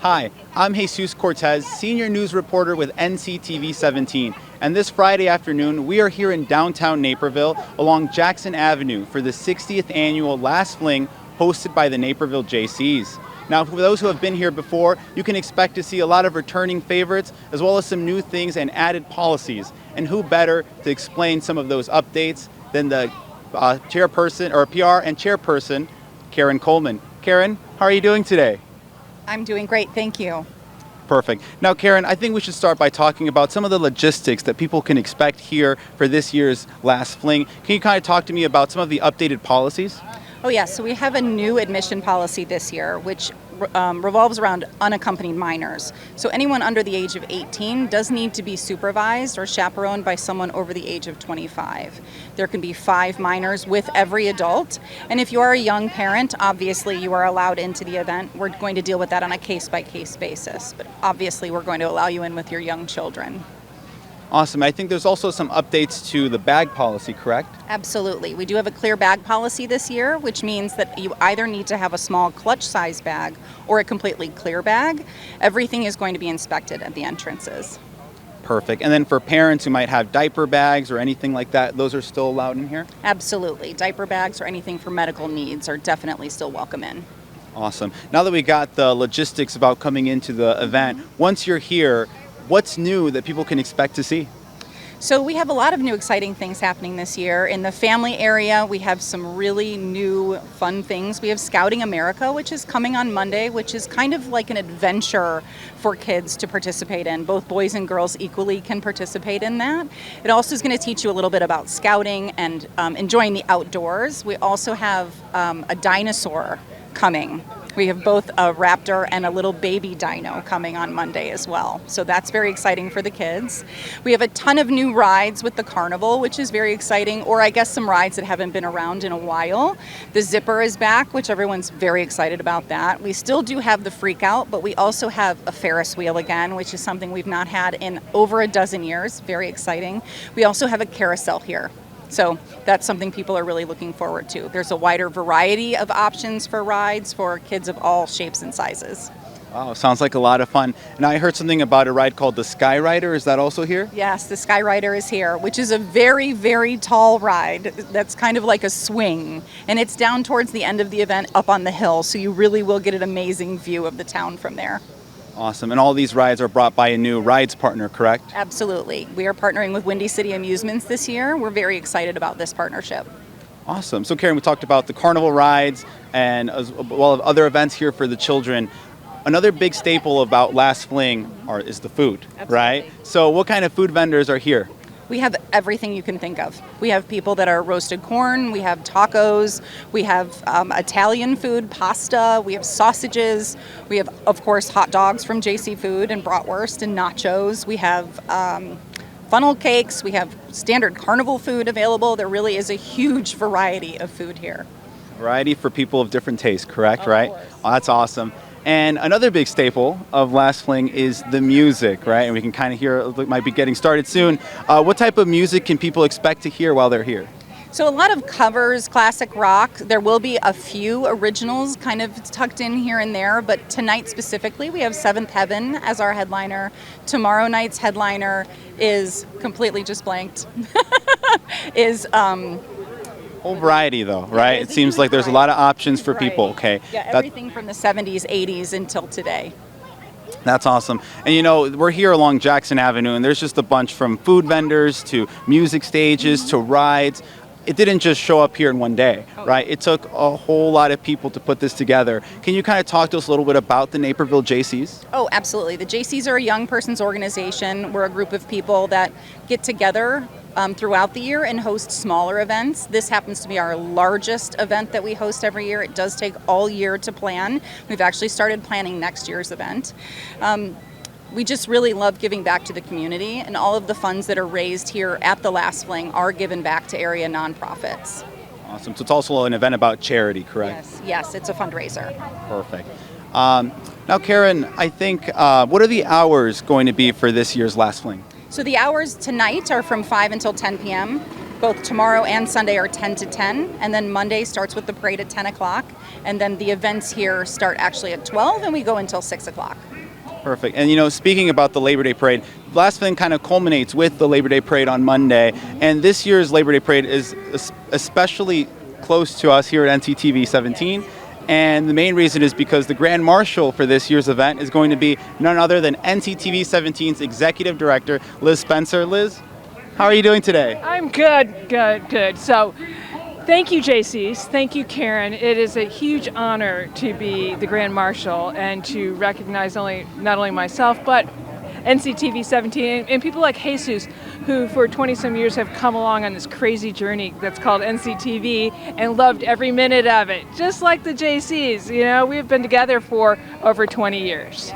Hi, I'm Jesus Cortez, senior news reporter with NCTV 17, and this Friday afternoon we are here in downtown Naperville along Jackson Avenue for the 60th annual Last Fling hosted by the Naperville JCs. Now, for those who have been here before, you can expect to see a lot of returning favorites as well as some new things and added policies. And who better to explain some of those updates than the chairperson or PR and chairperson, Karen Coleman. Karen, how are you doing today? I'm doing great, thank you. Perfect. Now, Karen, I think we should start by talking about some of the logistics that people can expect here for this year's Last Fling. Can you kind of talk to me about some of the updated policies? Oh yes, so we have a new admission policy this year, which revolves around unaccompanied minors. So anyone under the age of 18 does need to be supervised or chaperoned by someone over the age of 25. There can be 5 minors with every adult, and if you are a young parent, obviously you are allowed into the event. We're going to deal with that on a case-by-case basis, but obviously we're going to allow you in with your young children. Awesome. I think there's also some updates to the bag policy, correct? Absolutely. We do have a clear bag policy this year, which means that you either need to have a small clutch size bag or a completely clear bag. Everything is going to be inspected at the entrances. Perfect. And then for parents who might have diaper bags or anything like that, those are still allowed in here? Absolutely. Diaper bags or anything for medical needs are definitely still welcome in. Awesome. Now that we got the logistics about coming into the event, once you're here, what's new that people can expect to see? So we have a lot of new exciting things happening this year. In the family area, we have some really new fun things. We have Scouting America, which is coming on Monday, which is kind of like an adventure for kids to participate in. Both boys and girls equally can participate in that. It also is going to teach you a little bit about scouting and enjoying the outdoors. We also have a dinosaur coming. We have both a raptor and a little baby dino coming on Monday as well. So that's very exciting for the kids. We have a ton of new rides with the carnival, which is very exciting, or I guess some rides that haven't been around in a while. The Zipper is back, which everyone's very excited about that. We still do have the Freak Out, but we also have a Ferris wheel again, which is something we've not had in over a dozen years. Very exciting. We also have a carousel here. So that's something people are really looking forward to. There's a wider variety of options for rides for kids of all shapes and sizes. Wow, sounds like a lot of fun. And I heard something about a ride called the Sky Rider. Is that also here? Yes, the Sky Rider is here, which is a very, very tall ride that's kind of like a swing. And it's down towards the end of the event up on the hill, so you really will get an amazing view of the town from there. Awesome. And all these rides are brought by a new rides partner, correct? Absolutely. We are partnering with Windy City Amusements this year. We're very excited about this partnership. Awesome. So Karen, we talked about the carnival rides and as well as other events here for the children. Another big staple about Last Fling is the food, Absolutely. Right? So what kind of food vendors are here? We have everything you can think of. We have people that are roasted corn, we have tacos, we have Italian food, pasta, we have sausages, we have, of course, hot dogs from JC Food and bratwurst and nachos. We have funnel cakes, we have standard carnival food available. There really is a huge variety of food here. Variety for people of different tastes, correct, Of right? course. Oh, that's awesome. And another big staple of Last Fling is the music, right? And we can kind of hear it might be getting started soon. What type of music can people expect to hear while they're here? So a lot of covers, classic rock. There will be a few originals kind of tucked in here and there, but tonight specifically we have Seventh Heaven as our headliner. Tomorrow night's headliner is completely just blanked. Whole variety though, right? It seems like there's a lot of options for people, okay? Yeah, everything from the 70s, 80s until today. That's awesome. And you know, we're here along Jackson Avenue and there's just a bunch from food vendors to music stages to rides. It didn't just show up here in one day, right? It took a whole lot of people to put this together. Can you kind of talk to us a little bit about the Naperville JCs? Oh, absolutely. The JCs are a young person's organization. We're a group of people that get together throughout the year and host smaller events. This happens to be our largest event that we host every year. It does take all year to plan. We've actually started planning next year's event. We just really love giving back to the community, and all of the funds that are raised here at the Last Fling are given back to area nonprofits. Awesome. So it's also an event about charity, correct? Yes, it's a fundraiser. Perfect. Now, Karen, I think, what are the hours going to be for this year's Last Fling? So the hours tonight are from 5 until 10 p.m. Both tomorrow and Sunday are 10 to 10, and then Monday starts with the parade at 10 o'clock, and then the events here start actually at 12, and we go until 6 o'clock. Perfect. And speaking about the Labor Day Parade, last Fling kind of culminates with the Labor Day Parade on Monday, and this year's Labor Day Parade is especially close to us here at NCTV 17. And the main reason is because the Grand Marshal for this year's event is going to be none other than NCTV 17's Executive Director, Liz Spencer. Liz, how are you doing today? I'm good. So, thank you, JCs. Thank you, Karen. It is a huge honor to be the Grand Marshal and to recognize not only myself, but NCTV 17 and people like Jesus, who for 20-some years have come along on this crazy journey that's called NCTV and loved every minute of it, just like the JCs. We've been together for over 20 years.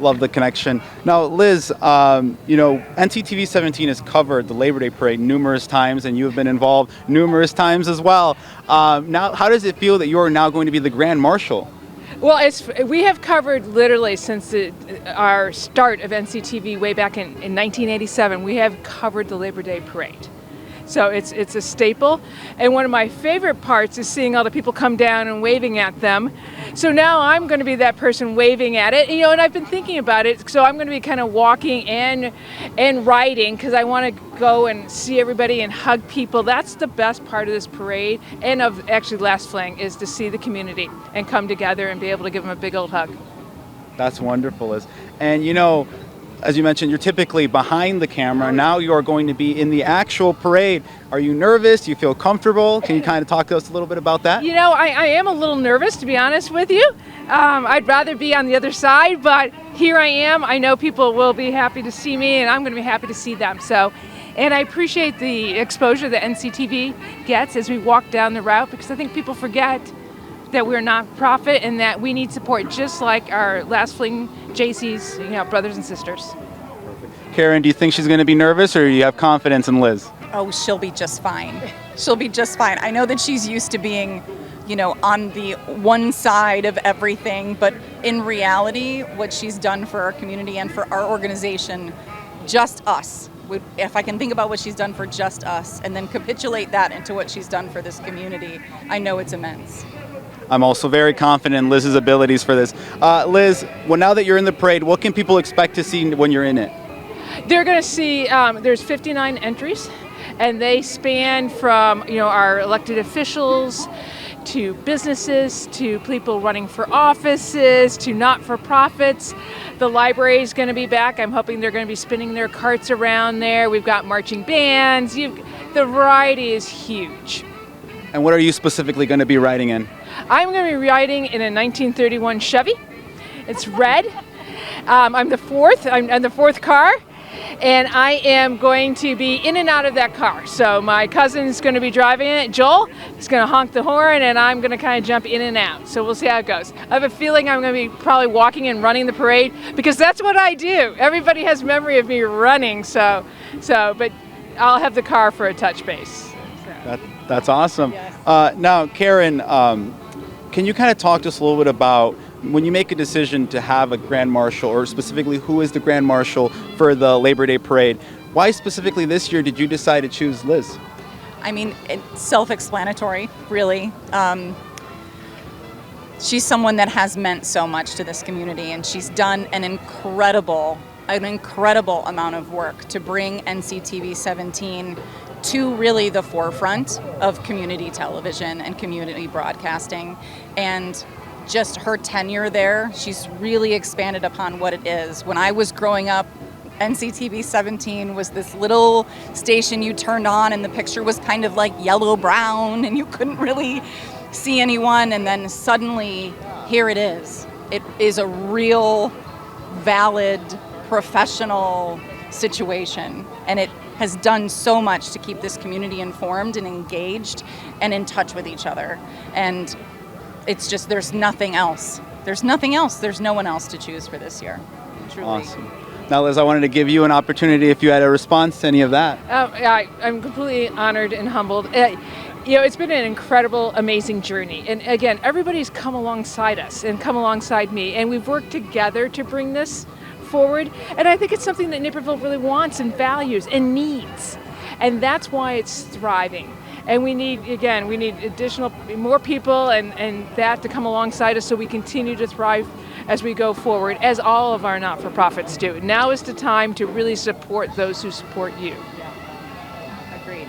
Love the connection. Now, Liz, NCTV 17 has covered the Labor Day Parade numerous times, and you have been involved numerous times as well. Now, how does it feel that you are now going to be the Grand Marshal? Well, we have covered literally since our start of NCTV way back in 1987. We have covered the Labor Day Parade. So it's a staple. And one of my favorite parts is seeing all the people come down and waving at them. So now I'm going to be that person waving at it. And I've been thinking about it. So I'm going to be kind of walking and riding because I want to go and see everybody and hug people. That's the best part of this parade and of actually Last Fling is to see the community and come together and be able to give them a big old hug. That's wonderful, Liz. And as you mentioned, you're typically behind the camera. Now you are going to be in the actual parade. Are you nervous? Do you feel comfortable? Can you kind of talk to us a little bit about that? I am a little nervous, to be honest with you. I'd rather be on the other side, but here I am. I know people will be happy to see me, and I'm going to be happy to see them. And I appreciate the exposure that NCTV gets as we walk down the route, because I think people forget that we're a nonprofit and that we need support just like our Last Fling JCs, brothers and sisters. Karen, do you think she's going to be nervous, or do you have confidence in Liz? Oh, she'll be just fine. She'll be just fine. I know that she's used to being, on the one side of everything, but in reality, what she's done for our community and for our organization, just us. If I can think about what she's done for just us and then capitulate that into what she's done for this community, I know it's immense. I'm also very confident in Liz's abilities for this. Liz, well, now that you're in the parade, what can people expect to see when you're in it? They're going to see, there's 59 entries, and they span from, our elected officials to businesses, to people running for offices, to not-for-profits. The library is going to be back. I'm hoping they're going to be spinning their carts around there. We've got marching bands. The variety is huge. And what are you specifically going to be riding in? I'm going to be riding in a 1931 Chevy. It's red. I'm the fourth car, and I am going to be in and out of that car. So my cousin's going to be driving it, Joel. He's going to honk the horn, and I'm going to kind of jump in and out. So we'll see how it goes. I have a feeling I'm going to be probably walking and running the parade because that's what I do. Everybody has memory of me running, but I'll have the car for a touch base. So. That's awesome. Yes. Now, Karen, can you kind of talk to us a little bit about when you make a decision to have a Grand Marshal, or specifically who is the Grand Marshal for the Labor Day Parade? Why specifically this year did you decide to choose Liz? I mean, it's self-explanatory, really. She's someone that has meant so much to this community, and she's done an incredible amount of work to bring NCTV 17 to really the forefront of community television and community broadcasting. And just her tenure there, she's really expanded upon what it is. When I was growing up, NCTV 17 was this little station you turned on and the picture was kind of like yellow-brown and you couldn't really see anyone, and then suddenly here it is. It is a real, valid, professional situation, and it has done so much to keep this community informed and engaged and in touch with each other. And it's just, there's nothing else. There's no one else to choose for this year. Truly. Awesome. Now, Liz, I wanted to give you an opportunity if you had a response to any of that. I'm completely honored and humbled. It's been an incredible, amazing journey. And again, everybody's come alongside us and come alongside me, and we've worked together to bring this forward. And I think it's something that Naperville really wants and values and needs. And that's why it's thriving. And we need more people and that to come alongside us so we continue to thrive as we go forward, as all of our not-for-profits do. Now is the time to really support those who support you. Agreed.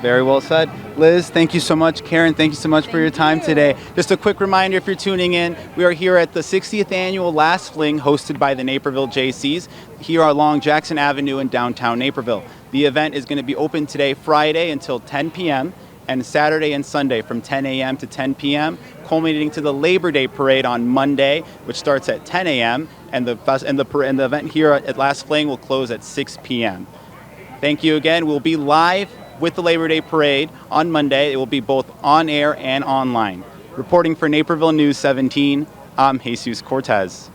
Very well said. Liz, thank you so much. Karen, thank you so much for your time today. Just a quick reminder, if you're tuning in, we are here at the 60th annual Last Fling hosted by the Naperville JCs here along Jackson Avenue in downtown Naperville. The event is going to be open today, Friday until 10 p.m. and Saturday and Sunday from 10 a.m. to 10 p.m., culminating to the Labor Day Parade on Monday, which starts at 10 a.m. and the event here at Last Fling will close at 6 p.m. Thank you again. We'll be live with the Labor Day Parade on Monday. It will be both on air and online. Reporting for Naperville News 17, I'm Jesus Cortez.